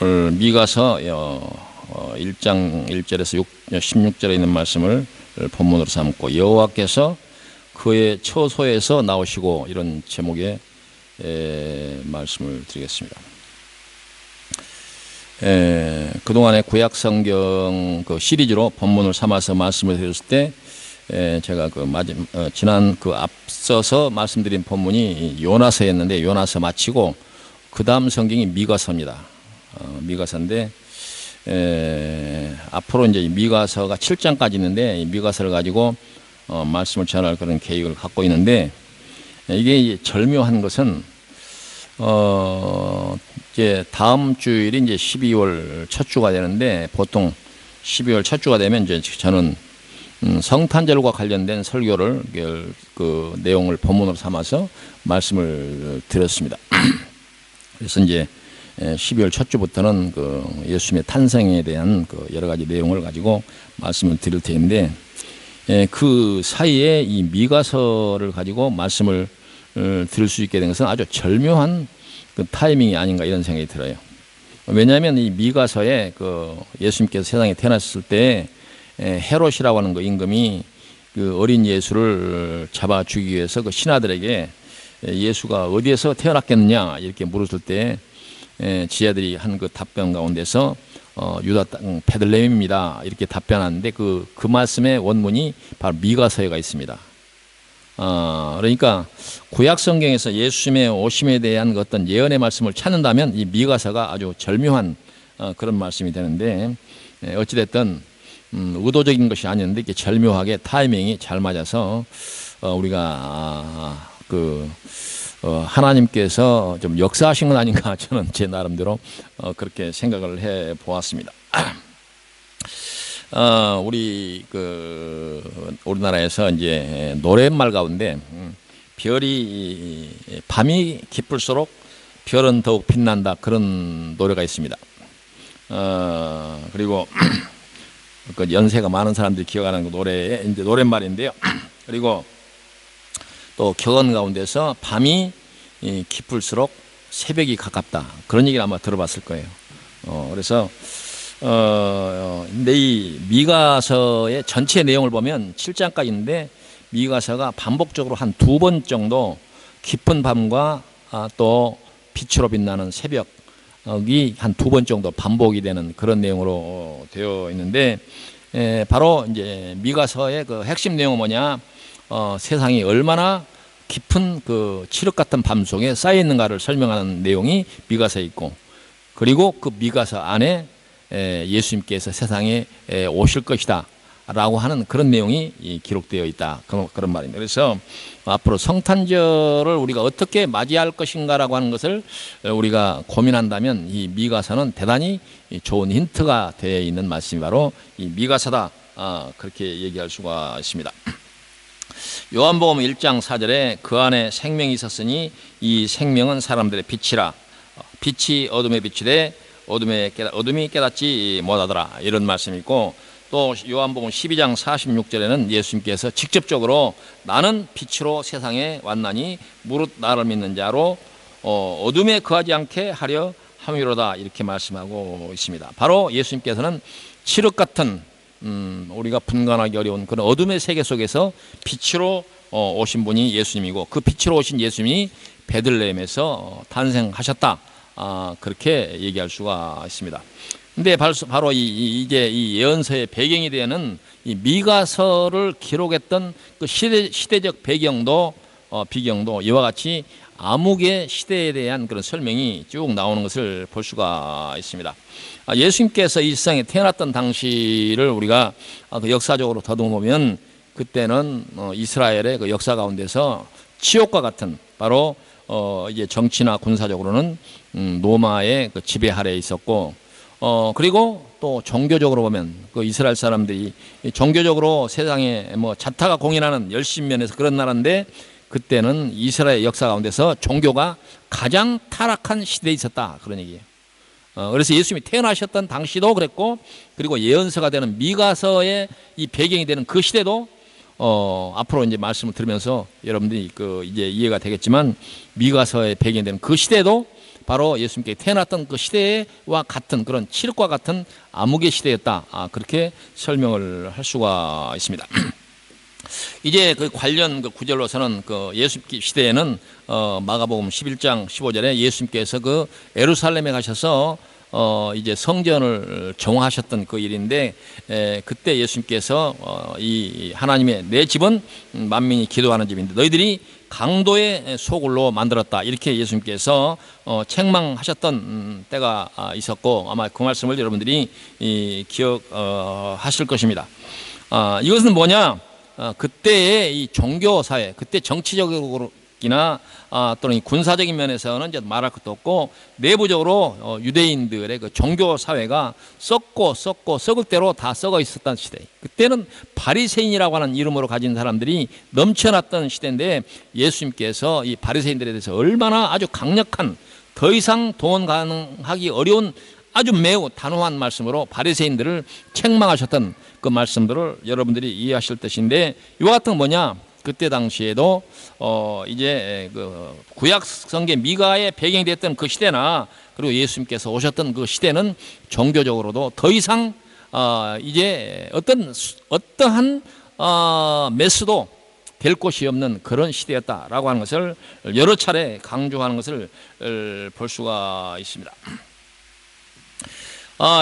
미가서 1장 1절에서 16절에 있는 말씀을 본문으로 삼고 여호와께서 그의 처소에서 나오시고 이런 제목의 말씀을 드리겠습니다. 그동안의 구약성경 그 시리즈로 본문을 삼아서 말씀을 드렸을 때 제가 지난 앞서서 말씀드린 본문이 요나서였는데 요나서 마치고 그 다음 성경이 미가서입니다. 미가서인데 앞으로 이제 미가서가 7장까지 있는데 이 미가서를 가지고 말씀을 전할 그런 계획을 갖고 있는데 이게 절묘한 것은 이제 다음 주일이 이제 12월 첫 주가 되는데 보통 12월 첫 주가 되면 이제 저는 성탄절과 관련된 설교를 그 내용을 본문으로 삼아서 말씀을 드렸습니다. 그래서 이제 12월 첫 주부터는 그 예수님의 탄생에 대한 그 여러 가지 내용을 가지고 말씀을 드릴 텐데 그 사이에 이 미가서를 가지고 말씀을 들을 수 있게 된 것은 아주 절묘한 그 타이밍이 아닌가 이런 생각이 들어요. 왜냐하면 이 미가서에 그 예수님께서 세상에 태어났을 때 헤롯이라고 하는 그 임금이 그 어린 예수를 잡아 죽이기 위해서 그 신하들에게 예수가 어디에서 태어났겠느냐 이렇게 물었을 때 지하들이 한 그 답변 가운데서 유다 땅 베들레헴입니다 이렇게 답변하는데 그 말씀의 원문이 바로 미가서에가 있습니다. 그러니까 구약 성경에서 예수님의 오심에 대한 어떤 예언의 말씀을 찾는다면 이 미가서가 아주 절묘한 그런 말씀이 되는데 어찌됐든 의도적인 것이 아니었는데 이렇게 절묘하게 타이밍이 잘 맞아서 우리가 하나님께서 좀 역사하신 건 아닌가 저는 제 나름대로 그렇게 생각을 해 보았습니다. 우리나라에서 이제 노랫말 가운데 밤이 깊을수록 별은 더욱 빛난다 그런 노래가 있습니다. 그리고 그 연세가 많은 사람들이 기억하는 그 노래의 이제 노랫말인데요. 그리고 또 격언 가운데서 밤이 깊을수록 새벽이 가깝다 그런 얘기를 아마 들어봤을 거예요. 그래서 근데 이 미가서의 전체 내용을 보면 7장까지 있는데 미가서가 반복적으로 한 2번 정도 깊은 밤과 또 빛으로 빛나는 새벽이 한 2번 정도 반복이 되는 그런 내용으로 되어 있는데 바로 이제 미가서의 그 핵심 내용은 뭐냐? 세상이 얼마나 깊은 그 칠흑 같은 밤 속에 쌓여 있는가를 설명하는 내용이 미가서에 있고 그리고 그 미가서 안에 예수님께서 세상에 오실 것이다 라고 하는 그런 내용이 기록되어 있다 그런 말입니다. 그래서 앞으로 성탄절을 우리가 어떻게 맞이할 것인가라고 하는 것을 우리가 고민한다면 이 미가서는 대단히 좋은 힌트가 되어 있는 말씀이 바로 이 미가서다 그렇게 얘기할 수가 있습니다. 요한복음 1장 4절에 그 안에 생명이 있었으니 이 생명은 사람들의 빛이라 빛이 어둠에 비추되 어둠이 깨닫지 못하더라 이런 말씀이 있고 또 요한복음 12장 46절에는 예수님께서 직접적으로 나는 빛으로 세상에 왔나니 무릇 나를 믿는 자로 어둠에 거하지 않게 하려 함이로다 이렇게 말씀하고 있습니다. 바로 예수님께서는 칠흑 같은 우리가 분간하기 어려운 그런 어둠의 세계 속에서 빛으로 오신 분이 예수님이고 그 빛으로 오신 예수님이 베들레헴에서 탄생하셨다 그렇게 얘기할 수가 있습니다. 근데 바로 이제 이 예언서의 배경이 되는 이 미가서를 기록했던 그 시대적 배경도 비경도 이와 같이 암흑의 시대에 대한 그런 설명이 쭉 나오는 것을 볼 수가 있습니다. 예수님께서 이 세상에 태어났던 당시를 우리가 그 역사적으로 더듬어보면 그때는 이스라엘의 그 역사 가운데서 치욕과 같은 바로 이제 정치나 군사적으로는 로마의 그 지배 아래에 있었고 그리고 또 종교적으로 보면 그 이스라엘 사람들이 종교적으로 세상에 뭐 자타가 공인하는 열심 면에서 그런 나라인데 그때는 이스라엘 역사 가운데서 종교가 가장 타락한 시대에 있었다 그런 얘기예요. 그래서 예수님이 태어나셨던 당시도 그랬고 그리고 예언서가 되는 미가서의 이 배경이 되는 그 시대도 앞으로 이제 말씀을 들으면서 여러분들이 이제 이해가 되겠지만 미가서의 배경이 되는 그 시대도 바로 예수님께 태어났던 그 시대와 같은 그런 칠흑과 같은 암흑의 시대였다. 그렇게 설명을 할 수가 있습니다. 이제 그 관련 그 구절로서는 그 예수 시대에는 마가복음 11장 15절에 예수님께서 그 예루살렘에 가셔서 이제 성전을 정화하셨던 그 일인데, 그때 예수님께서 이 하나님의 내 집은 만민이 기도하는 집인데 너희들이 강도의 소굴로 만들었다, 이렇게 예수님께서 책망하셨던 때가 있었고, 아마 그 말씀을 여러분들이 기억하실 것입니다. 이것은 뭐냐? 그때의 이 종교 사회, 그때 정치적이나 또는 군사적인 면에서는 이제 말할 것도 없고, 내부적으로 유대인들의 그 종교 사회가 썩을 대로 다 썩어 있었던 시대. 그때는 바리새인이라고 하는 이름으로 가진 사람들이 넘쳐났던 시대인데, 예수님께서 이 바리새인들에 대해서 얼마나 아주 강력한, 더 이상 동원 가능하기 어려운 아주 매우 단호한 말씀으로 바리새인들을 책망하셨던 그 말씀들을 여러분들이 이해하실 것인데, 이와 같은 뭐냐? 그때 당시에도 이제 그 구약 성경 미가의 배경이 됐던 그 시대나, 그리고 예수님께서 오셨던 그 시대는 종교적으로도 더 이상 이제 어떠한 메스도 될 곳이 없는 그런 시대였다라고 하는 것을 여러 차례 강조하는 것을 볼 수가 있습니다.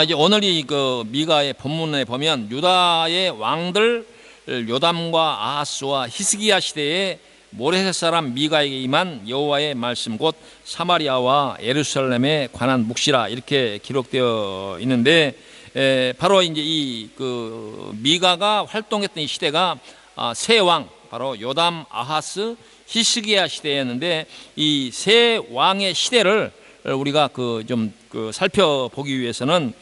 이제 오늘 이 그 미가의 본문에 보면 유다의 왕들 요담과 아하스와 히스기야 시대에 모레셋 사람 미가에게 임한 여호와의 말씀, 곧 사마리아와 예루살렘에 관한 묵시라, 이렇게 기록되어 있는데, 바로 이제 이 그 미가가 활동했던 이 시대가 세 왕, 바로 요담, 아하스, 히스기야 시대였는데, 이 세 왕의 시대를 우리가 좀 살펴보기 위해서는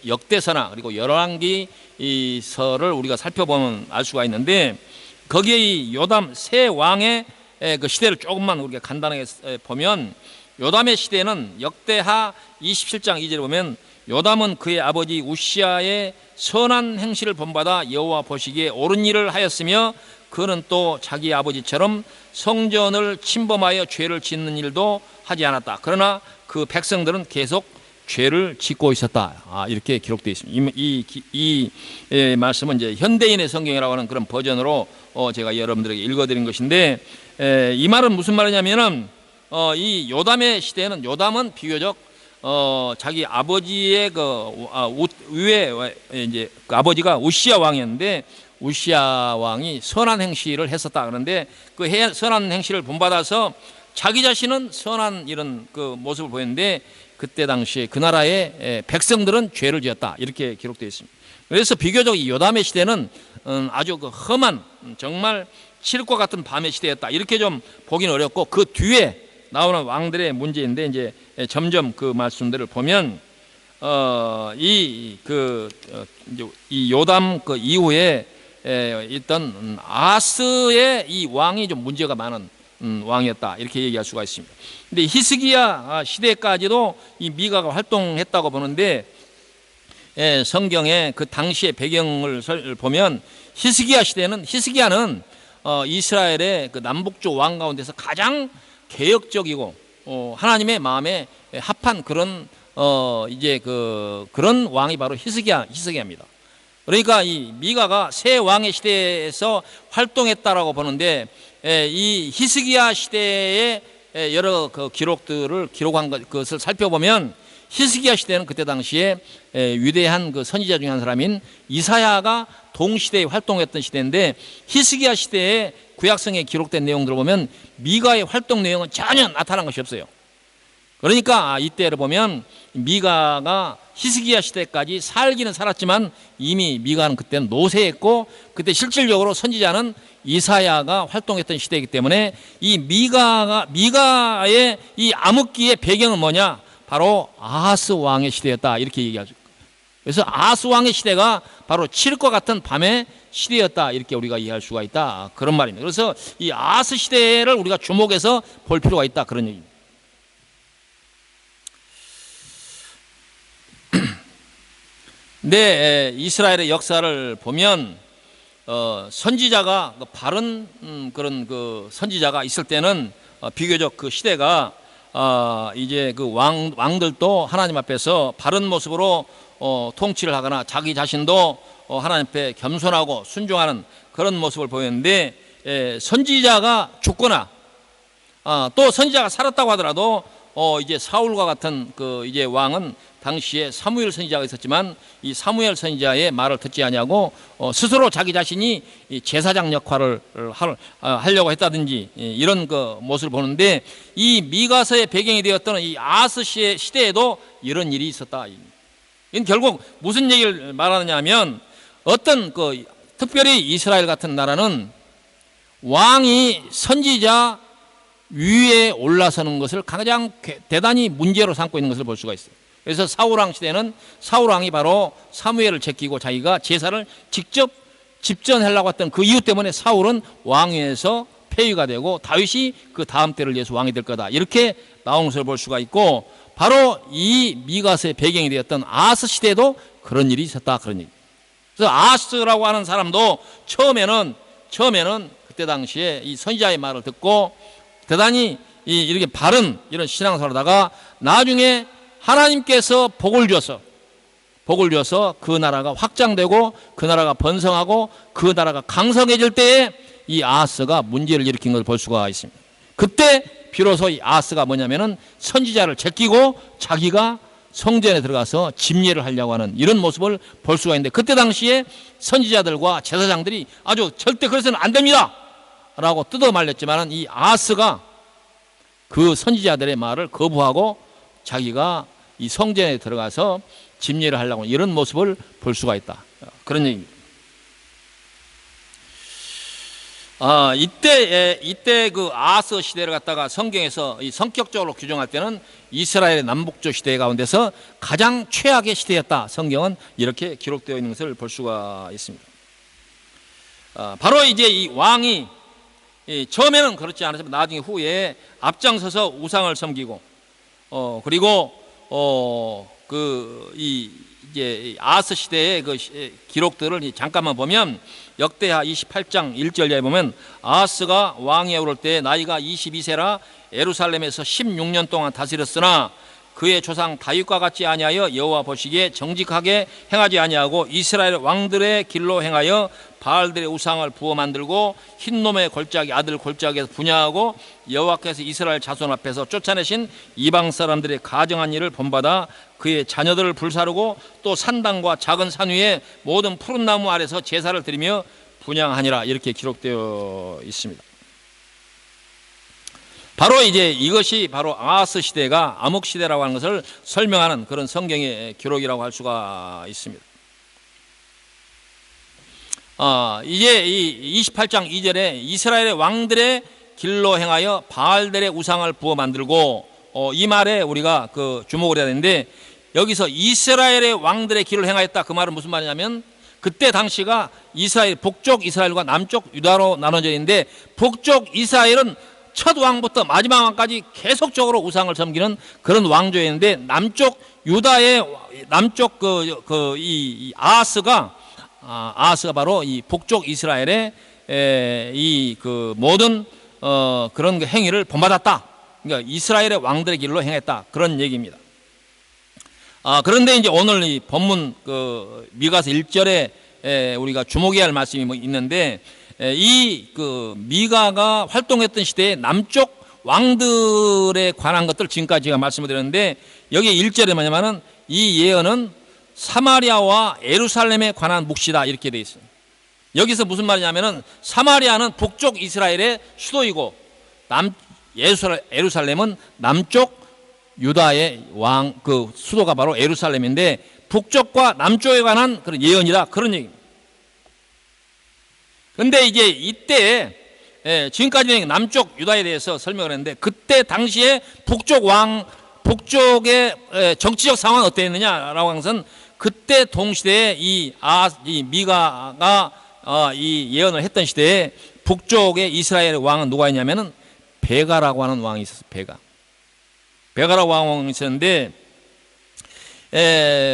역대서나 그리고 열왕기서를 우리가 살펴보면 알 수가 있는데, 거기에 이 요담 세 왕의 그 시대를 조금만 우리가 간단하게 보면, 요담의 시대는 역대하 27장 2절에 보면, 요담은 그의 아버지 우시아의 선한 행실을 본받아 여호와 보시기에 옳은 일을 하였으며, 그는 또 자기 아버지처럼 성전을 침범하여 죄를 짓는 일도 하지 않았다. 그러나 그 백성들은 계속 죄를 짓고 있었다. 이렇게 기록되어 있습니다. 이 말씀은 이제 현대인의 성경이라고 하는 그런 버전으로 제가 여러분들에게 읽어드린 것인데, 이 말은 무슨 말이냐면은 이 요담의 시대는, 요담은 비교적 자기 아버지의 위에 이제 그 아버지가 우시아 왕이었는데, 우시아 왕이 선한 행실을 했었다. 그런데 그 선한 행실을 본받아서 자기 자신은 선한 이런 그 모습을 보였는데, 그때 당시에 그 나라의 백성들은 죄를 지었다, 이렇게 기록되어 있습니다. 그래서 비교적 이 요담의 시대는 아주 그 험한, 정말 칠흑과 같은 밤의 시대였다, 이렇게 좀 보기는 어렵고, 그 뒤에 나오는 왕들의 문제인데, 이제 점점 그 말씀들을 보면 이 요담 그 이후에 있던 아하스의 이 왕이 좀 문제가 많은 왕이었다, 이렇게 얘기할 수가 있습니다. 근데 히스기야 시대까지도 이 미가가 활동했다고 보는데, 성경의 그 당시의 배경을 보면, 히스기야는 이스라엘의 그 남북쪽 왕 가운데서 가장 개혁적이고 하나님의 마음에 합한 그런 그런 왕이 바로 히스기야입니다. 그러니까 이 미가가 세 왕의 시대에서 활동했다라고 보는데, 이 히스기야 시대의 여러 그 기록들을 기록한 것을 살펴보면, 히스기야 시대는 그때 당시에 위대한 그 선지자 중에 한 사람인 이사야가 동시대에 활동했던 시대인데, 히스기야 시대의 구약성에 기록된 내용들을 보면 미가의 활동 내용은 전혀 나타난 것이 없어요. 그러니까 이때를 보면 미가가 히스기야 시대까지 살기는 살았지만, 이미 미가는 그때는 노쇠했고, 그때 실질적으로 선지자는 이사야가 활동했던 시대이기 때문에, 이 미가의 이 암흑기의 배경은 뭐냐? 바로 아하스 왕의 시대였다, 이렇게 얘기하죠. 그래서 아하스 왕의 시대가 바로 칠흑과 같은 밤의 시대였다, 이렇게 우리가 이해할 수가 있다, 그런 말입니다. 그래서 이 아하스 시대를 우리가 주목해서 볼 필요가 있다, 그런 얘기입니다. 근데 이스라엘의 역사를 보면 선지자가 바른 그런 그 선지자가 있을 때는 비교적 그 시대가 이제 그 왕들도 하나님 앞에서 바른 모습으로 통치를 하거나 자기 자신도 하나님 앞에 겸손하고 순종하는 그런 모습을 보였는데, 선지자가 죽거나 또 선지자가 살았다고 하더라도 이제 사울과 같은 그 이제 왕은 당시에 사무엘 선지자가 있었지만 이 사무엘 선지자의 말을 듣지 아니하고 스스로 자기 자신이 이 제사장 역할을 하려고 했다든지 이런 그 모습을 보는데, 이 미가서의 배경이 되었던 이 아하스 시대에도 이런 일이 있었다. 이건 결국 무슨 얘기를 말하느냐 하면, 어떤 그 특별히 이스라엘 같은 나라는 왕이 선지자 위에 올라서는 것을 가장 대단히 문제로 삼고 있는 것을 볼 수가 있어요. 그래서 사울왕 시대는 사울왕이 바로 사무엘을 제끼고 자기가 제사를 직접 집전하려고 했던 그 이유 때문에 사울은 왕위에서 폐위가 되고 다윗이 그 다음 때를 위해서 왕이 될 거다, 이렇게 나온 것을 볼 수가 있고, 바로 이 미가서의 배경이 되었던 아하스 시대에도 그런 일이 있었다, 그런 얘기. 그래서 아하스라고 하는 사람도 처음에는 그때 당시에 이 선지자의 말을 듣고 대단히 이렇게 바른 이런 신앙생활을 하다가 나중에 하나님께서 복을 줘서 그 나라가 확장되고 그 나라가 번성하고 그 나라가 강성해질 때에 이 아하스가 문제를 일으킨 것을 볼 수가 있습니다. 그때 비로소 이 아하스가 뭐냐면은 선지자를 제끼고 자기가 성전에 들어가서 집례를 하려고 하는 이런 모습을 볼 수가 있는데, 그때 당시에 선지자들과 제사장들이 아주 절대 그래서는 안 됩니다 라고 뜯어 말렸지만은 이 아하스가 그 선지자들의 말을 거부하고 자기가 이 성전에 들어가서 집례를 하려고 하는 이런 모습을 볼 수가 있다, 그런 얘기입니다. 이때 그 아하스 시대를 갖다가 성경에서 이 성격적으로 규정할 때는 이스라엘의 남북조 시대 가운데서 가장 최악의 시대였다, 성경은 이렇게 기록되어 있는 것을 볼 수가 있습니다. 바로 이제 이 왕이 처음에는 그렇지 않았지만 나중에 후에 앞장서서 우상을 섬기고 그리고 이제 아하스 시대의 그 기록들을 잠깐만 보면, 역대하 28장 1절에 보면 아하스가 왕위에 오를 때 나이가 22세라 예루살렘에서 16년 동안 다스렸으나 그의 조상 다윗과 같지 아니하여 여호와 보시기에 정직하게 행하지 아니하고 이스라엘 왕들의 길로 행하여 바알들의 우상을 부어 만들고 흰놈의 골짜기 아들 골짜기에서 분야하고 여호와께서 이스라엘 자손 앞에서 쫓아내신 이방 사람들의 가정한 일을 본받아 그의 자녀들을 불사르고 또 산당과 작은 산 위에 모든 푸른 나무 아래서 제사를 드리며 분향하니라, 이렇게 기록되어 있습니다. 바로 이제 이것이 바로 아하스 시대가 암흑 시대라고 하는 것을 설명하는 그런 성경의 기록이라고 할 수가 있습니다. 이제 이 28장 2절에 이스라엘의 왕들의 길로 행하여 바알들의 우상을 부어 만들고, 이 말에 우리가 그 주목을 해야 되는데, 여기서 이스라엘의 왕들의 길을 행하였다, 그 말은 무슨 말이냐면, 그때 당시가 이스라엘 북쪽 이스라엘과 남쪽 유다로 나눠져 있는데, 북쪽 이스라엘은 첫 왕부터 마지막 왕까지 계속적으로 우상을 섬기는 그런 왕조였는데, 남쪽 유다의 남쪽 이 아하스가 바로 이 북쪽 이스라엘의 이 그 모든 그런 행위를 본받았다. 그러니까 이스라엘의 왕들의 길로 행했다, 그런 얘기입니다. 그런데 이제 오늘 이 본문 그 미가서 1절에 우리가 주목해야 할 말씀이 있는데, 이 그 미가가 활동했던 시대의 남쪽 왕들에 관한 것들 지금까지 제가 말씀을 드렸는데, 여기 1절에 뭐냐면은 이 예언은 사마리아와 예루살렘에 관한 묵시다, 이렇게 되어 있어요. 여기서 무슨 말이냐면은 사마리아는 북쪽 이스라엘의 수도이고 예루살렘은 남쪽 유다의 왕 그 수도가 바로 예루살렘인데, 북쪽과 남쪽에 관한 그런 예언이다, 그런 얘기입니다. 그런데 이제 이때 지금까지는 남쪽 유다에 대해서 설명을 했는데, 그때 당시에 북쪽의 정치적 상황은 어땠느냐라고 하는 것은, 그때 동시대에 이 미가가 이 예언을 했던 시대에 북쪽의 이스라엘의 왕은 누가 있냐면은 베가라고 하는 왕이 있었어요. 베가라고 왕이 있었는데,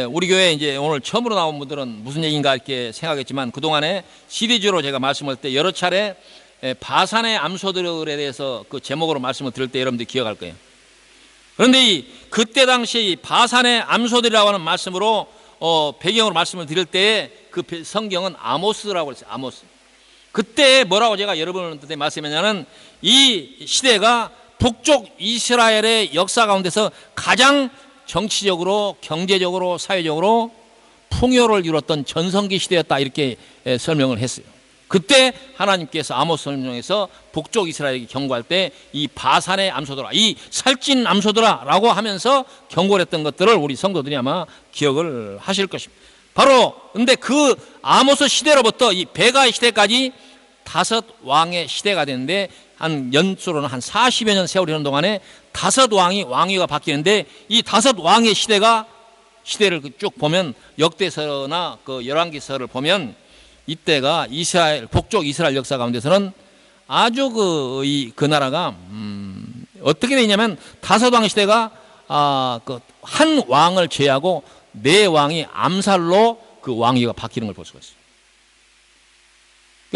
우리 교회 이제 오늘 처음으로 나온 분들은 무슨 얘기인가 이렇게 생각했지만, 그동안에 시리즈로 제가 말씀할 때 여러 차례 바산의 암소들에 대해서 그 제목으로 말씀을 드릴 때 여러분들이 기억할 거예요. 그런데 그때 당시 바산의 암소들이라고 하는 말씀으로 배경으로 말씀을 드릴 때 그 성경은 아모스라고 했어요. 아모스. 그때 뭐라고 제가 여러분한테 말씀했냐면 이 시대가 북쪽 이스라엘의 역사 가운데서 가장 정치적으로 경제적으로 사회적으로 풍요를 이뤘던 전성기 시대였다 이렇게 설명을 했어요. 그때 하나님께서 아모스 성경에서 북쪽 이스라엘에게 경고할 때 이 바산의 암소들아, 이 살찐 암소들아 라고 하면서 경고를 했던 것들을 우리 성도들이 아마 기억을 하실 것입니다. 바로 근데 그 아모스 시대로부터 이 베가의 시대까지 5 왕의 시대가 되는데 한 연수로는 한 40여 년 세월이 흐르는 동안에 5 왕이 왕위가 바뀌는데 이 5 왕의 시대를 쭉 보면 역대서나 그 열왕기서를 보면 이때가 이스라엘 북쪽 이스라엘 역사 가운데서는 아주 그 나라가 어떻게 되냐면 5 왕 시대가 그 한 왕을 제외하고 4 왕이 암살로 그 왕위가 바뀌는 걸 볼 수가 있어요.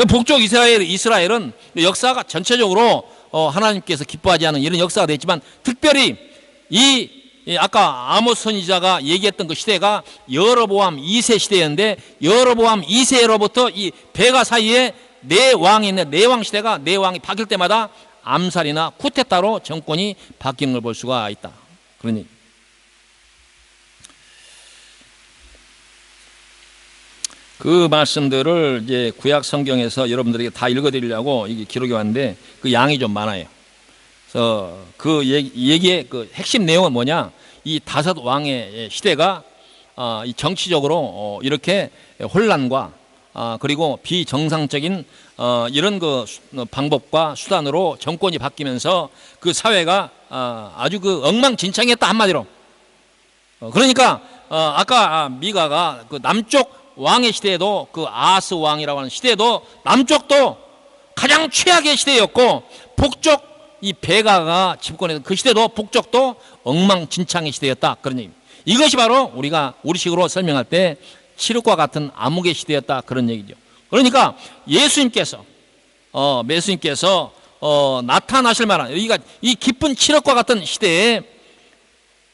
북쪽 이스라엘은 역사가 전체적으로 하나님께서 기뻐하지 않은 이런 역사가 됐지만 특별히 이 아까 아모스 선지자가 얘기했던 그 시대가 여로보암 2세 시대였는데 여로보암 2세로부터 이 베가 사이에 4 왕이 있는데 4왕 시대가 4왕이 바뀔 때마다 암살이나 쿠데타로 정권이 바뀌는 걸 볼 수가 있다. 그러니 그 말씀들을 이제 구약 성경에서 여러분들에게 다 읽어드리려고 이게 기록이 왔는데 그 양이 좀 많아요. 그래서 그 얘기의 그 핵심 내용은 뭐냐? 이 5 왕의 시대가 이 정치적으로 이렇게 혼란과 그리고 비정상적인 이런 그 방법과 수단으로 정권이 바뀌면서 그 사회가 아주 그 엉망진창이었다 한마디로. 그러니까 아까 미가가 그 남쪽 왕의 시대에도 그 아하스 왕이라고 하는 시대에도 남쪽도 가장 최악의 시대였고 북쪽 이 베가가 집권했던 그 시대도 북쪽도 엉망진창의 시대였다 그런 얘기입니다. 이것이 바로 우리가 우리식으로 설명할 때 칠흑과 같은 암흑의 시대였다 그런 얘기죠. 그러니까 예수님께서 나타나실 만한 여기가 이 깊은 칠흑과 같은 시대에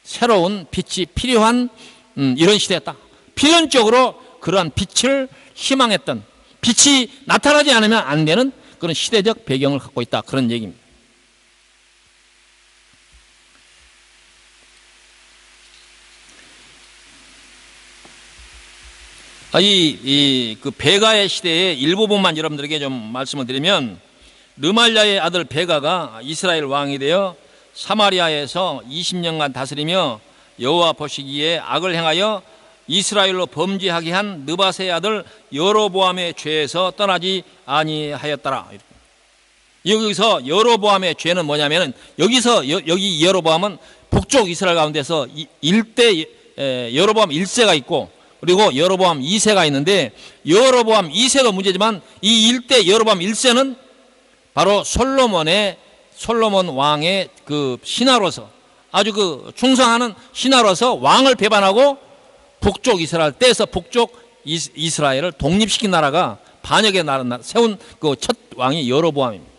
새로운 빛이 필요한 이런 시대였다. 필연적으로 그러한 빛을 희망했던 빛이 나타나지 않으면 안 되는 그런 시대적 배경을 갖고 있다 그런 얘기입니다. 그 베가의 시대의 일부분만 여러분들에게 좀 말씀을 드리면 르말랴의 아들 베가가 이스라엘 왕이 되어 사마리아에서 20년간 다스리며 여호와 보시기에 악을 행하여 이스라엘로 범죄하게 한 느바세의 아들 여로보암의 죄에서 떠나지 아니하였더라. 여기서 여로보암의 죄는 뭐냐면은 여기 여로보암은 북쪽 이스라엘 가운데서 일대 여로보암 1세가 있고 그리고 여로보암 2세가 있는데 여로보암 2세도 문제지만 이 일대 여로보암 1세는 바로 솔로몬 왕의 그 신하로서 아주 그 충성하는 신하로서 왕을 배반하고 북쪽 이스라엘 떼서 북쪽 이스라엘을 독립시킨 나라가 반역의 나라 세운 그 첫 왕이 여로보암입니다.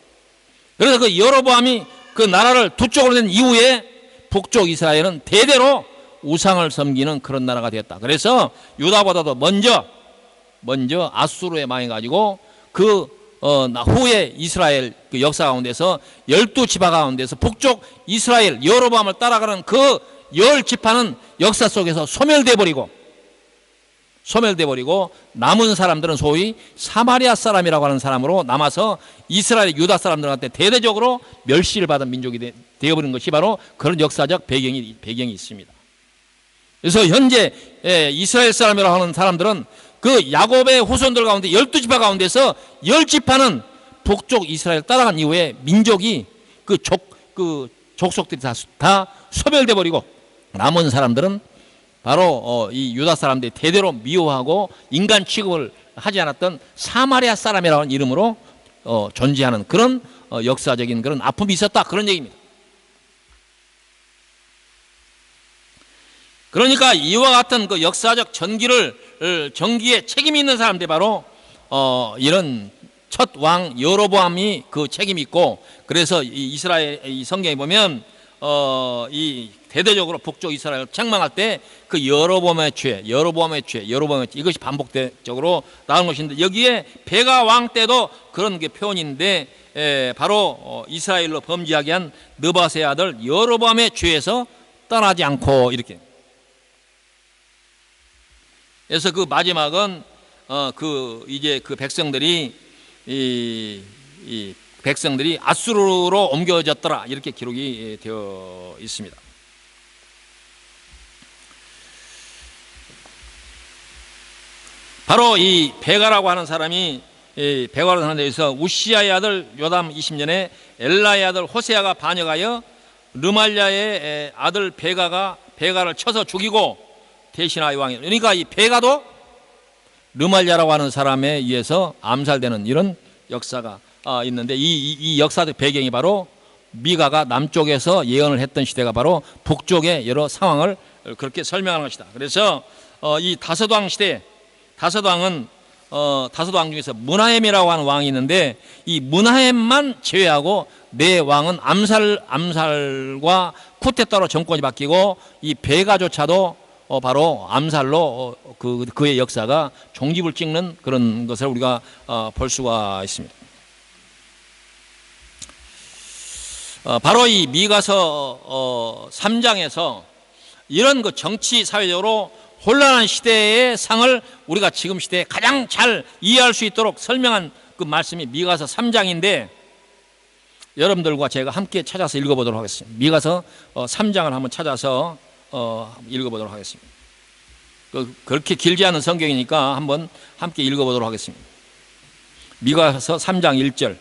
그래서 그 여로보암이 그 나라를 두 쪽으로 낸 이후에 북쪽 이스라엘은 대대로 우상을 섬기는 그런 나라가 되었다. 그래서 유다보다도 먼저 아수르에 망해가지고 그 후에 이스라엘 그 역사 가운데서 12지파 가운데서 북쪽 이스라엘 여로보암을 따라가는 그 10지파는 역사 속에서 소멸돼 버리고 남은 사람들은 소위 사마리아 사람이라고 하는 사람으로 남아서 이스라엘 유다 사람들한테 대대적으로 멸시를 받은 민족이 되어버린 것이 바로 그런 역사적 배경이 있습니다. 그래서 현재 이스라엘 사람이라고 하는 사람들은 그 야곱의 후손들 가운데 12지파 가운데서 10지파는 북쪽 이스라엘 따라간 이후에 민족이 그 족속들이 다 소멸돼 버리고 남은 사람들은 바로 이 유다 사람들이 대대로 미워하고 인간 취급을 하지 않았던 사마리아 사람이라는 이름으로 존재하는 그런 역사적인 그런 아픔이 있었다 그런 얘기입니다. 그러니까 이와 같은 그 역사적 전기에 책임이 있는 사람들이 바로 이런 첫 왕 여로보암이 그 책임이 있고 그래서 이 이스라엘 이 성경에 보면 이 대대적으로 북쪽 이스라엘을 책망할 때 그 여로보암의 죄 이것이 반복적으로 나온 것인데, 여기에 베가 왕 때도 그런 게 표현인데 바로 이스라엘로 범죄하게 한 느바세의 아들 여로보암의 죄에서 떠나지 않고 이렇게. 그래서 그 마지막은 이제 그 백성들이 이 백성들이 아수르로 옮겨졌더라 이렇게 기록이 되어 있습니다. 바로 이 베가라고 하는 사람이 베가라고 하는 데에서 우시아의 아들 요담 20년에 엘라의 아들 호세아가 반역하여 르말랴의 아들 베가를 쳐서 죽이고 대신하여 왕이. 그러니까 이 베가도 르말랴라고 하는 사람에 의해서 암살되는 이런 역사가 있는데, 이 역사적 배경이 바로 미가가 남쪽에서 예언을 했던 시대가 바로 북쪽의 여러 상황을 그렇게 설명하는 것이다. 그래서 이 다섯왕 시대, 다섯왕은 다섯왕 중에서 므나헴이라고 하는 왕이 있는데, 이 므나헴만 제외하고 네 왕은 암살과 쿠데타로 정권이 바뀌고, 이 베가조차도 바로 암살로 그의 역사가 종집을 찍는 그런 것을 우리가 볼 수가 있습니다. 바로 이 미가서 3장에서 이런 그 정치 사회적으로 혼란한 시대의 상을 우리가 지금 시대에 가장 잘 이해할 수 있도록 설명한 그 말씀이 미가서 3장인데, 여러분들과 제가 함께 찾아서 읽어보도록 하겠습니다. 미가서 3장을 한번 찾아서 읽어보도록 하겠습니다. 그렇게 길지 않은 성경이니까 한번 함께 읽어보도록 하겠습니다. 미가서 3장 1절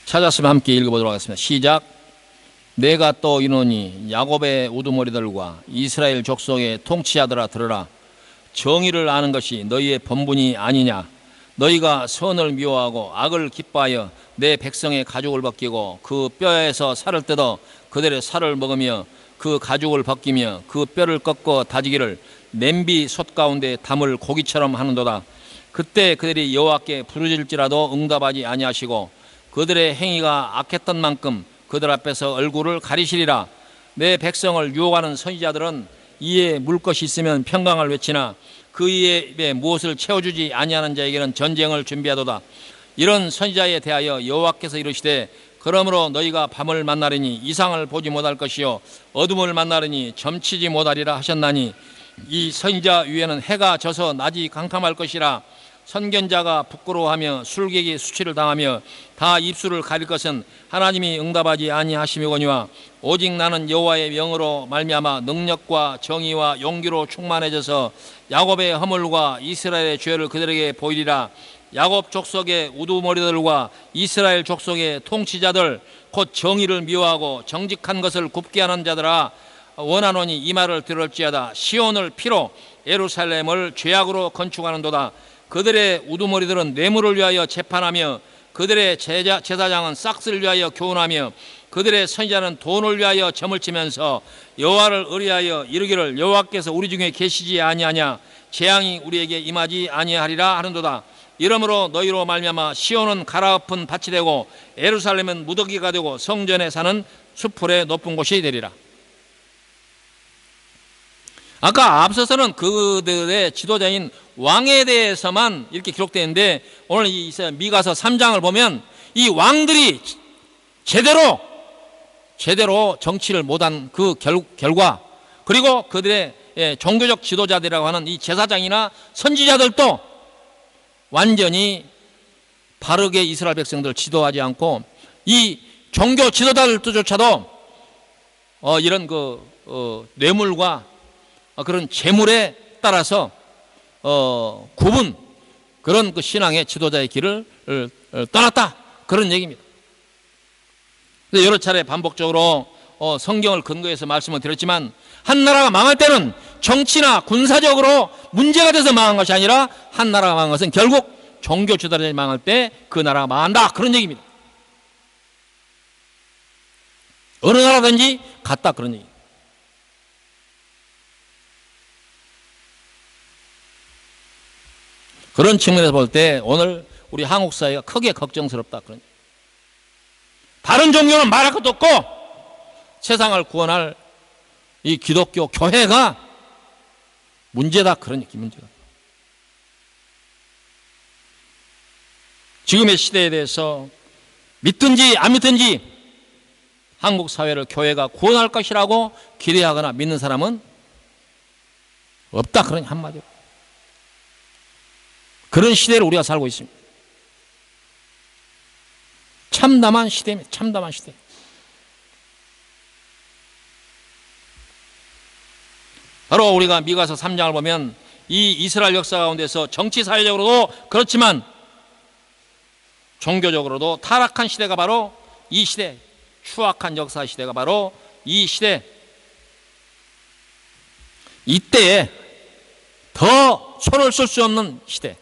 찾았으면 함께 읽어보도록 하겠습니다. 시작. 내가 또 이노니 야곱의 우두머리들과 이스라엘 족속의 통치자들아 들으라. 정의를 아는 것이 너희의 본분이 아니냐. 너희가 선을 미워하고 악을 기뻐하여 내 백성의 가죽을 벗기고 그 뼈에서 살을 뜯어 그들의 살을 먹으며 그 가죽을 벗기며 그 뼈를 꺾어 다지기를 냄비 솥 가운데 담을 고기처럼 하는도다. 그때 그들이 여호와께 부르짖을지라도 응답하지 아니하시고 그들의 행위가 악했던 만큼 그들 앞에서 얼굴을 가리시리라. 내 백성을 유혹하는 선지자들은 이에 물 것이 있으면 평강을 외치나 그 입에 무엇을 채워주지 아니하는 자에게는 전쟁을 준비하도다. 이런 선지자에 대하여 여호와께서 이르시되 그러므로 너희가 밤을 만나리니 이상을 보지 못할 것이요 어둠을 만나리니 점치지 못하리라 하셨나니, 이 선지자 위에는 해가 져서 낮이 캄캄할 것이라. 선견자가 부끄러워하며 술객이 수치를 당하며 다 입술을 가릴 것은 하나님이 응답하지 아니하심이거니와 오직 나는 여호와의 명으로 말미암아 능력과 정의와 용기로 충만해져서 야곱의 허물과 이스라엘의 죄를 그들에게 보이리라. 야곱 족속의 우두머리들과 이스라엘 족속의 통치자들 곧 정의를 미워하고 정직한 것을 굽게 하는 자들아, 원하노니 이 말을 들을지어다. 시온을 피로 예루살렘을 죄악으로 건축하는도다. 그들의 우두머리들은 뇌물을 위하여 재판하며 그들의 제사장은 싹스를 위하여 교훈하며 그들의 선지자는 돈을 위하여 점을 치면서 여호와를 의뢰하여 이르기를 여호와께서 우리 중에 계시지 아니하냐. 재앙이 우리에게 임하지 아니하리라 하는도다. 이러므로 너희로 말미암아 시온은 갈아엎은 밭이 되고 예루살렘은 무더기가 되고 성전에 사는 수풀의 높은 곳이 되리라. 아까 앞서서는 그들의 지도자인 왕에 대해서만 이렇게 기록되어 있는데, 오늘 이 미가서 3장을 보면 이 왕들이 제대로 정치를 못한 그 결과, 그리고 그들의 종교적 지도자들이라고 하는 이 제사장이나 선지자들도 완전히 바르게 이스라엘 백성들을 지도하지 않고 이 종교 지도자들조차도 이런 뇌물과 그런 재물에 따라서 굽은 그런 그 신앙의 지도자의 길을 떠났다, 그런 얘기입니다. 여러 차례 반복적으로 성경을 근거해서 말씀을 드렸지만, 한 나라가 망할 때는 정치나 군사적으로 문제가 돼서 망한 것이 아니라 한 나라가 망한 것은 결국 종교 지도자들이 망할 때 그 나라가 망한다, 그런 얘기입니다. 어느 나라든지 같다, 그런 얘기. 그런 측면에서 볼 때 오늘 우리 한국 사회가 크게 걱정스럽다, 그런. 다른 종교는 말할 것도 없고 세상을 구원할 이 기독교 교회가 문제다. 그런 얘기 문제가. 지금의 시대에 대해서 믿든지 안 믿든지 한국 사회를 교회가 구원할 것이라고 기대하거나 믿는 사람은 없다. 그런 한마디로. 그런 시대를 우리가 살고 있습니다. 참담한 시대입니다. 참담한 시대. 바로 우리가 미가서 3장을 보면 이 이스라엘 역사 가운데서 정치 사회적으로도 그렇지만 종교적으로도 타락한 시대가 바로 이 시대, 추악한 역사 시대가 바로 이 시대. 이때에 더 손을 쓸 수 없는 시대.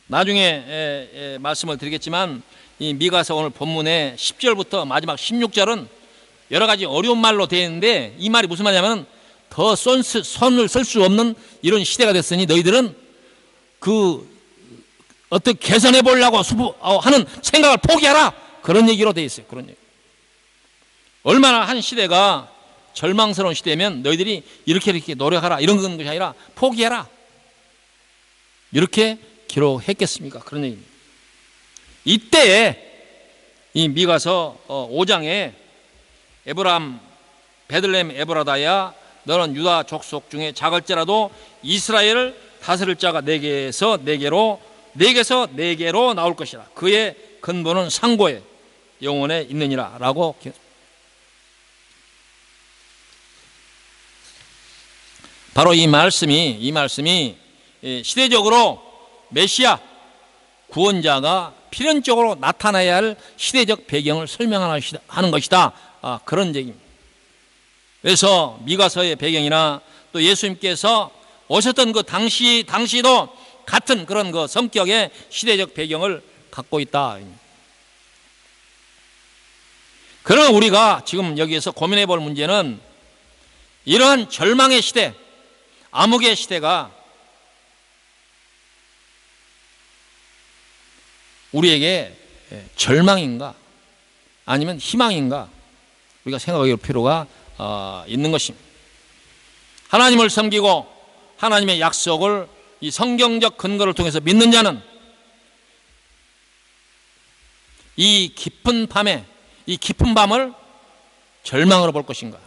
나중에 말씀을 드리겠지만 이 미가서 오늘 본문의 10절부터 마지막 16절은 여러 가지 어려운 말로 되어 있는데 이 말이 무슨 말이냐면 더 손을 쓸 수 없는 이런 시대가 됐으니 너희들은 어떻게 개선해 보려고 하는 생각을 포기하라. 그런 얘기로 되어 있어요. 그런 얘기. 얼마나 한 시대가 절망스러운 시대면 너희들이 이렇게 노력하라. 이런 것이 아니라 포기해라. 이렇게 기록했겠습니까? 그런 얘기입니다. 이때에 이 미가서 5장에 베들레헴 에브라다야 너는 유다 족속 중에 작을지라도 이스라엘을 다스릴 자가 네개에서 네개로 나올 것이라. 그의 근본은 상고에 영원에 있느니라 라고. 바로 이 말씀이 시대적으로 메시아 구원자가 필연적으로 나타나야 할 시대적 배경을 설명하는 것이다. 그런 얘기입니다. 그래서 미가서의 배경이나 또 예수님께서 오셨던 그 당시도 같은 그런 그 성격의 시대적 배경을 갖고 있다. 그러나 우리가 지금 여기에서 고민해 볼 문제는 이러한 절망의 시대, 암흑의 시대가 우리에게 절망인가 아니면 희망인가 우리가 생각할 필요가 있는 것입니다. 하나님을 섬기고 하나님의 약속을 이 성경적 근거를 통해서 믿는 자는 이 깊은 밤을 절망으로 볼 것인가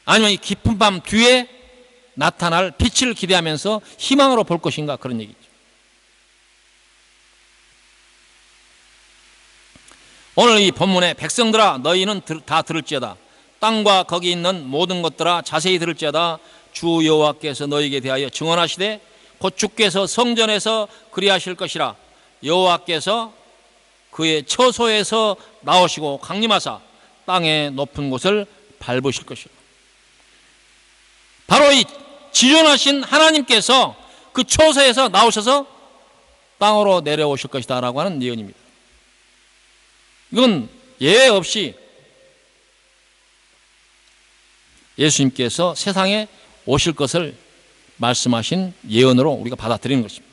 아니면 이 깊은 밤 뒤에 나타날 빛을 기대하면서 희망으로 볼 것인가 그런 얘기죠. 오늘 이 본문에 백성들아 너희는 다 들을지어다. 땅과 거기 있는 모든 것들아 자세히 들을지어다. 주 여호와께서 너희에게 대하여 증언하시되 곧 주께서 성전에서 그리하실 것이라. 여호와께서 그의 처소에서 나오시고 강림하사 땅의 높은 곳을 밟으실 것이라. 바로 이 지존하신 하나님께서 그 처소에서 나오셔서 땅으로 내려오실 것이다 라고 하는 예언입니다. 이건 예외 없이 예수님께서 세상에 오실 것을 말씀하신 예언으로 우리가 받아들이는 것입니다.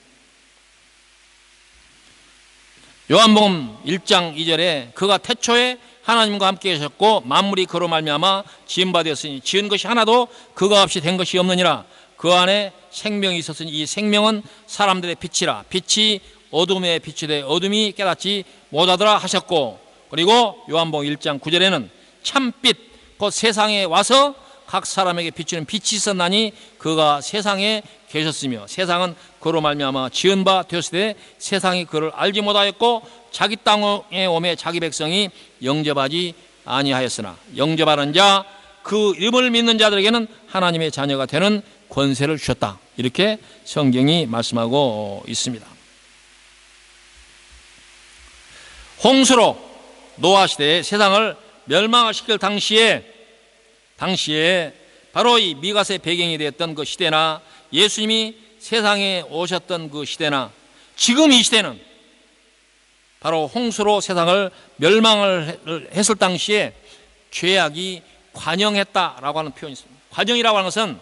요한복음 1장 2절에 그가 태초에 하나님과 함께 계셨고 만물이 그로 말미암아 지은 바 되었으니 지은 것이 하나도 그가 없이 된 것이 없느니라. 그 안에 생명이 있었으니 이 생명은 사람들의 빛이라. 빛이 어둠에 비추되 어둠이 깨닫지 못하더라 하셨고, 그리고 요한복음 1장 9절에는 참빛 곧 세상에 와서 각 사람에게 비추는 빛이 있었나니 그가 세상에 계셨으며 세상은 그로 말미암아 지은 바 되었으되 세상이 그를 알지 못하였고 자기 땅에 오매 자기 백성이 영접하지 아니하였으나 영접하는 자 그 이름을 믿는 자들에게는 하나님의 자녀가 되는 권세를 주셨다. 이렇게 성경이 말씀하고 있습니다. 홍수로 노아 시대에 세상을 멸망시킬 당시에 바로 이 미가서의 배경이 되었던 그 시대나 예수님이 세상에 오셨던 그 시대나 지금 이 시대는 바로 홍수로 세상을 멸망을 했을 당시에 죄악이 관영했다라고 하는 표현이 있습니다. 관영이라고 하는 것은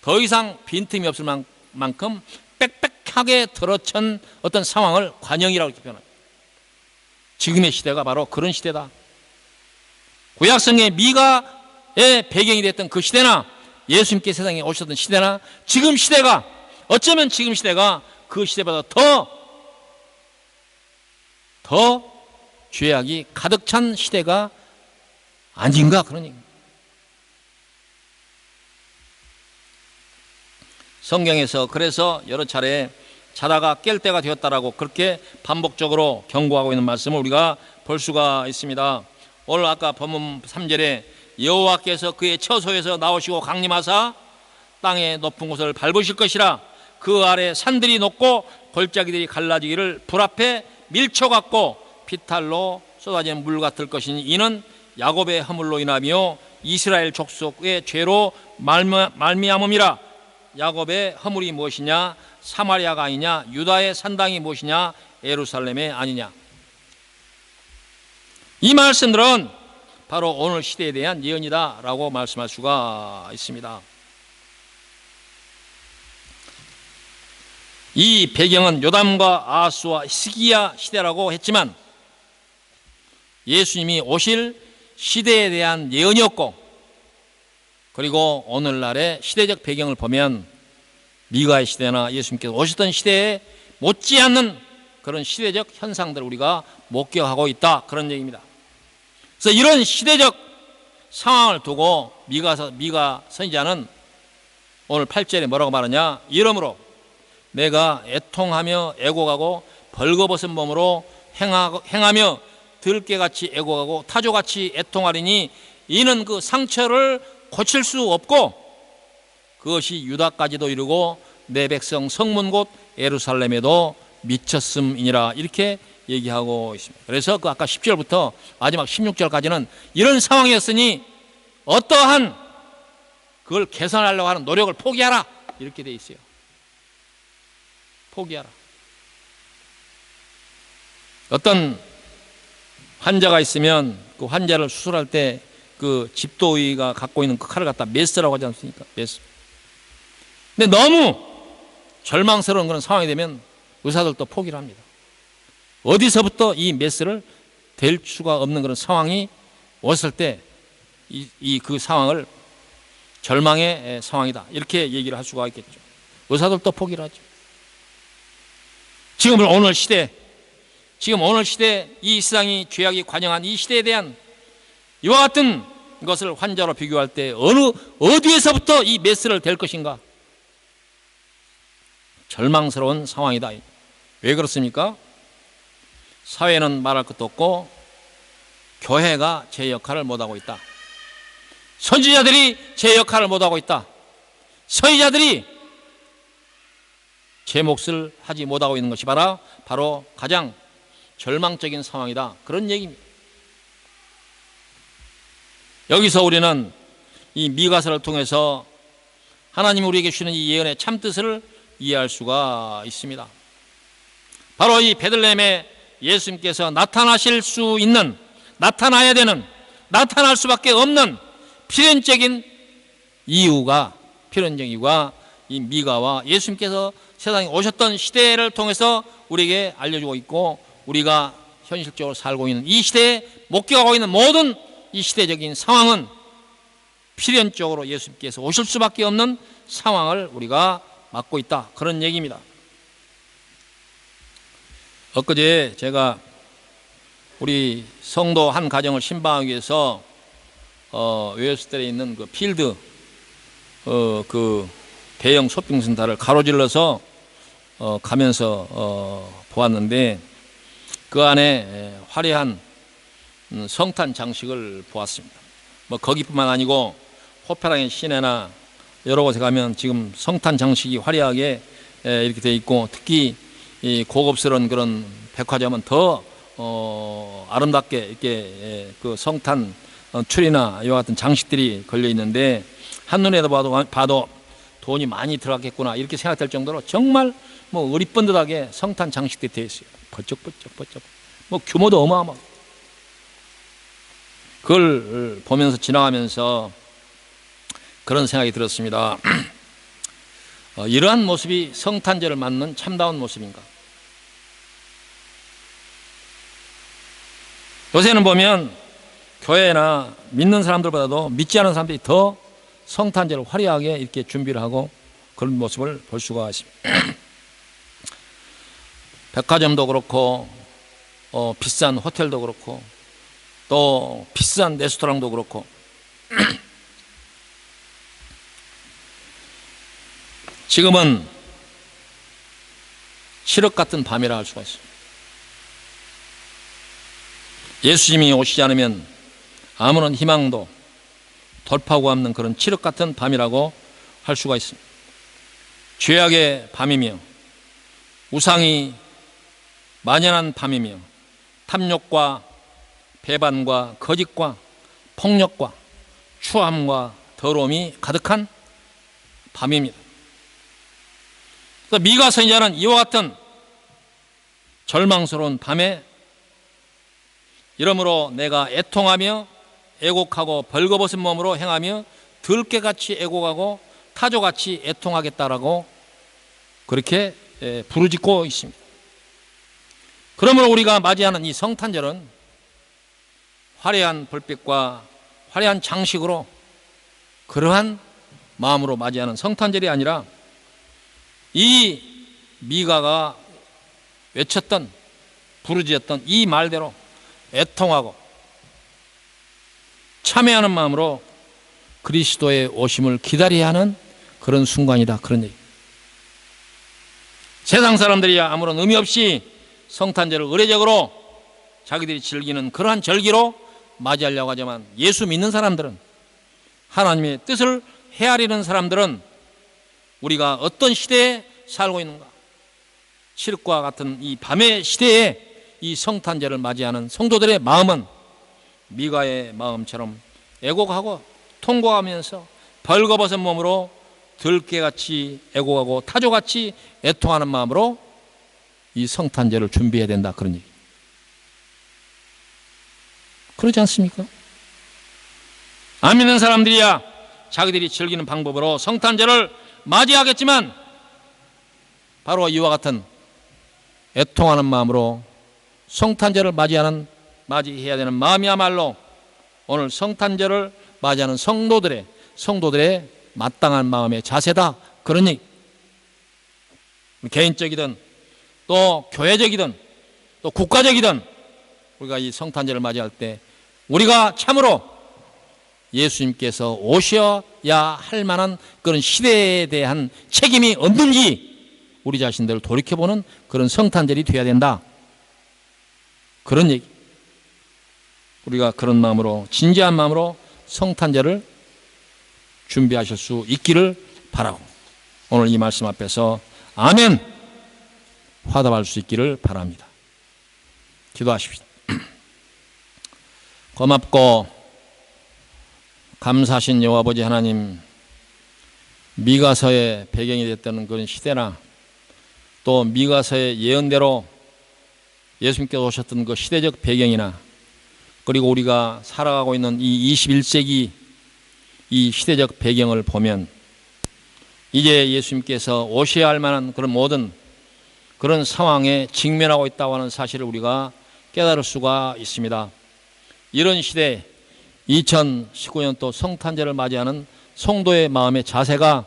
더 이상 빈틈이 없을 만큼 빽빽하게 들어찬 어떤 상황을 관영이라고 이렇게 표현합니다. 지금의 시대가 바로 그런 시대다. 구약성경의 미가의 배경이 됐던 그 시대나 예수님께 세상에 오셨던 시대나 지금 시대가, 어쩌면 지금 시대가 그 시대보다 더 죄악이 가득 찬 시대가 아닌가, 그런 얘기입니다. 성경에서 그래서 여러 차례 자다가 깰 때가 되었다라고 그렇게 반복적으로 경고하고 있는 말씀을 우리가 볼 수가 있습니다. 오늘 아까 본문 3절에 여호와께서 그의 처소에서 나오시고 강림하사 땅의 높은 곳을 밟으실 것이라. 그 아래 산들이 높고 골짜기들이 갈라지기를 불 앞에 밀초 같고 비탈로 쏟아진 물 같을 것이니 이는 야곱의 허물로 인하며 이스라엘 족속의 죄로 말미암음이라. 야곱의 허물이 무엇이냐? 사마리아가 아니냐? 유다의 산당이 무엇이냐? 예루살렘이 아니냐? 이 말씀들은 바로 오늘 시대에 대한 예언이다 라고 말씀할 수가 있습니다. 이 배경은 요담과 아하스와 히스기야 시대라고 했지만 예수님이 오실 시대에 대한 예언이었고, 그리고 오늘날의 시대적 배경을 보면 미가의 시대나 예수님께서 오셨던 시대에 못지않는 그런 시대적 현상들을 우리가 목격하고 있다, 그런 얘기입니다. 그래서 이런 시대적 상황을 두고 미가 선지자는 오늘 8절에 뭐라고 말하냐? 이러므로 내가 애통하며 애곡하고 벌거벗은 몸으로 행하며 들깨같이 애곡하고 타조같이 애통하리니 이는 그 상처를 고칠 수 없고 그것이 유다까지도 이르고 내 백성 성문 곧 예루살렘에도 미쳤음이니라. 이렇게 얘기하고 있습니다. 그래서 그 아까 10절부터 마지막 16절까지는 이런 상황이었으니 어떠한 그걸 개선하려고 하는 노력을 포기하라, 이렇게 돼 있어요. 포기하라. 어떤 환자가 있으면 그 환자를 수술할 때 그 집도의가 갖고 있는 그 칼을 갖다 메스라고 하지 않습니까? 메스. 근데 너무 절망스러운 그런 상황이 되면 의사들도 포기를 합니다. 어디서부터 이 메스를 댈 수가 없는 그런 상황이 왔을 때 그 상황을 절망의 상황이다, 이렇게 얘기를 할 수가 있겠죠. 의사들도 포기를 하죠. 지금 오늘 시대, 이 세상이 죄악이 관영한 이 시대에 대한 이와 같은 것을 환자로 비교할 때 어디에서부터 이 메스를 댈 것인가? 절망스러운 상황이다. 왜 그렇습니까? 사회는 말할 것도 없고 교회가 제 역할을 못하고 있다. 선지자들이 제 역할을 못하고 있다. 서의자들이 제 몫을 하지 못하고 있는 것이 바로 가장 절망적인 상황이다, 그런 얘기입니다. 여기서 우리는 이 미가서를 통해서 하나님이 우리에게 주시는 이 예언의 참뜻을 이해할 수가 있습니다. 바로 이 베들레헴에 예수님께서 나타나실 수 있는, 나타나야 되는, 나타날 수밖에 없는 필연적인 이유가 이 미가와 예수님께서 세상에 오셨던 시대를 통해서 우리에게 알려주고 있고, 우리가 현실적으로 살고 있는 이 시대에 목격하고 있는 모든 이 시대적인 상황은 필연적으로 예수님께서 오실 수밖에 없는 상황을 우리가 맞고 있다, 그런 얘기입니다. 엊그제 제가 우리 성도 한 가정을 신방하기 위해서 웨스트에 있는 그 필드 그 대형 쇼핑센터를 가로질러서 가면서 보았는데 그 안에 화려한 성탄 장식을 보았습니다. 뭐 거기뿐만 아니고 호페랑의 시내나 여러 곳에 가면 지금 성탄 장식이 화려하게 이렇게 돼 있고, 특히 이 고급스러운 그런 백화점은 더 아름답게 이렇게 그 성탄 추리나 이와 같은 장식들이 걸려 있는데 한눈에 봐도 돈이 많이 들어갔겠구나, 이렇게 생각될 정도로 정말 뭐 으리번듯하게 성탄 장식들이 되어 있어요. 번쩍번쩍. 뭐 규모도 어마어마하고. 그걸 보면서 지나가면서 그런 생각이 들었습니다. 이러한 모습이 성탄절을 맞는 참다운 모습인가? 요새는 보면 교회나 믿는 사람들보다도 믿지 않은 사람들이 더 성탄절을 화려하게 이렇게 준비를 하고 그런 모습을 볼 수가 있습니다. 백화점도 그렇고 비싼 호텔도 그렇고 또 비싼 레스토랑도 그렇고 지금은 칠흑 같은 밤이라 할 수가 있습니다. 예수님이 오시지 않으면 아무런 희망도 돌파하고 없는 그런 칠흑 같은 밤이라고 할 수가 있습니다. 죄악의 밤이며 우상이 만연한 밤이며 탐욕과 배반과 거짓과 폭력과 추함과 더러움이 가득한 밤입니다. 그래서 미가 선지자는 이와 같은 절망스러운 밤에 이러므로 내가 애통하며 애곡하고 벌거벗은 몸으로 행하며 들깨같이 애곡하고 타조같이 애통하겠다라고 그렇게 부르짖고 있습니다. 그러므로 우리가 맞이하는 이 성탄절은 화려한 불빛과 화려한 장식으로 그러한 마음으로 맞이하는 성탄절이 아니라 이 미가가 외쳤던 부르짖었던 이 말대로 애통하고 참회하는 마음으로 그리스도의 오심을 기다려야 하는 그런 순간이다, 그런 얘기. 세상 사람들이야 아무런 의미 없이 성탄절을 의례적으로 자기들이 즐기는 그러한 절기로 맞이하려고 하지만 예수 믿는 사람들은, 하나님의 뜻을 헤아리는 사람들은 우리가 어떤 시대에 살고 있는가, 칠흑과 같은 이 밤의 시대에 이 성탄절을 맞이하는 성도들의 마음은 미가의 마음처럼 애곡하고 통곡하면서 벌거벗은 몸으로 들깨같이 애곡하고 타조같이 애통하는 마음으로 이 성탄절을 준비해야 된다, 그런 얘기. 그러지 않습니까? 안 믿는 사람들이야 자기들이 즐기는 방법으로 성탄절을 맞이하겠지만 바로 이와 같은 애통하는 마음으로 성탄절을 맞이해야 되는 마음이야말로 오늘 성탄절을 맞이하는 성도들의 마땅한 마음의 자세다, 그런 얘기. 개인적이든 또 교회적이든 또 국가적이든 우리가 이 성탄절을 맞이할 때 우리가 참으로 예수님께서 오셔야 할 만한 그런 시대에 대한 책임이 없는지 우리 자신들을 돌이켜보는 그런 성탄절이 되어야 된다, 그런 얘기. 우리가 그런 마음으로, 진지한 마음으로 성탄절을 준비하실 수 있기를 바라고 오늘 이 말씀 앞에서 아멘 화답할 수 있기를 바랍니다. 기도하십시오. 고맙고 감사하신 여호와 아버지 하나님, 미가서의 배경이 됐던 그런 시대나 또 미가서의 예언대로 예수님께서 오셨던 그 시대적 배경이나 그리고 우리가 살아가고 있는 이 21세기 이 시대적 배경을 보면 이제 예수님께서 오셔야 할 만한 그런 모든 그런 상황에 직면하고 있다고 하는 사실을 우리가 깨달을 수가 있습니다. 이런 시대에 2019년도 성탄절을 맞이하는 성도의 마음의 자세가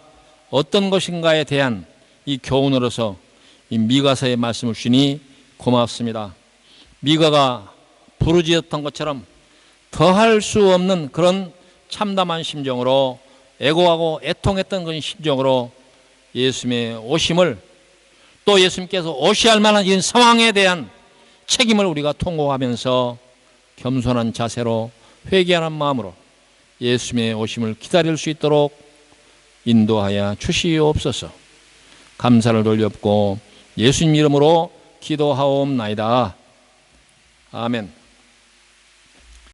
어떤 것인가에 대한 이 교훈으로서 이 미가서의 말씀을 주니 고맙습니다. 미가가 부르짖었던 것처럼 더할 수 없는 그런 참담한 심정으로 애고하고 애통했던 그런 심정으로 예수님의 오심을, 또 예수님께서 오셔야 할 만한 이 상황에 대한 책임을 우리가 통곡하면서 겸손한 자세로 회개하는 마음으로 예수님의 오심을 기다릴 수 있도록 인도하여 주시옵소서. 감사를 돌렸고 예수님 이름으로 기도하옵나이다. 아멘.